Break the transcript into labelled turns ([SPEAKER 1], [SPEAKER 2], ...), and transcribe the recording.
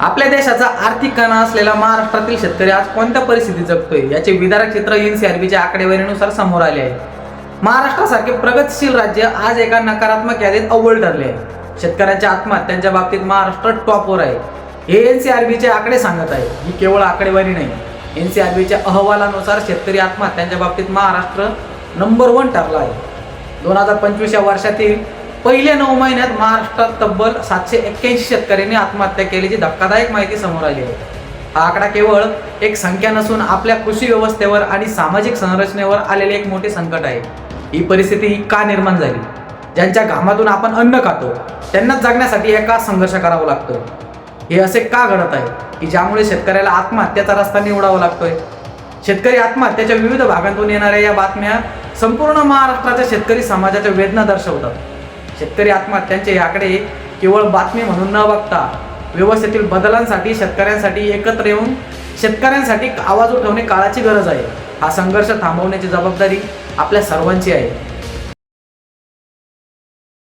[SPEAKER 1] आपल्या देशाचा आर्थिक कणा असलेला महाराष्ट्रातील शेतकरी आज कोणत्या परिस्थितीत जगतोय याचे विदारक चित्र एनसीआरबीच्या आकडेवारीनुसार समोर आले आहे। महाराष्ट्रासारखे प्रगतशील राज्य आज एका नकारात्मक यादीत अव्वल ठरले आहे। शेतकऱ्यांच्या आत्महत्यांच्या बाबतीत महाराष्ट्र टॉपवर आहे, हे एनसीआरबीचे आकडे सांगत आहे। ही केवळ आकडेवारी नाही, एनसीआरबीच्या अहवालानुसार शेतकरी आत्महत्यांच्या बाबतीत महाराष्ट्र नंबर 1 ठरला आहे। 2025 या वर्षातील पहिल्या 9 महिन्यात महाराष्ट्रात तब्बल 781 शेतकऱ्यांनी आत्महत्या केल्याची धक्कादायक माहिती समोर आली आहे। हा आकडा केवळ एक संख्या नसून आपल्या कृषी व्यवस्थेवर आणि सामाजिक संरचनेवर आलेले एक मोठे संकट आहे। ही परिस्थिती का निर्माण झाली? ज्यांच्या घामातून आपण अन्न खातो त्यांनाच जगण्यासाठी एका संघर्ष करावा लागतोय। हे असे का घडत आहे की ज्यामुळे शेतकऱ्याला आत्महत्याचा रस्ता निवडावा लागतोय? शेतकरी आत्महत्याच्या विविध भागांतून येणाऱ्या या बातम्या संपूर्ण महाराष्ट्राच्या शेतकरी समाजाच्या वेदना दर्शवतात। शेतकरी आत्महत्यांचे हे आकडे केवळ बातमी म्हणून न बघता व्यवस्थेतील बदलांसाठी शेतकऱ्यांसाठी एकत्र येऊन शेतकऱ्यांसाठी आवाज उठवणे काळाची गरज आहे। हा संघर्ष थांबवण्याची जबाबदारी आपल्या सर्वांची आहे।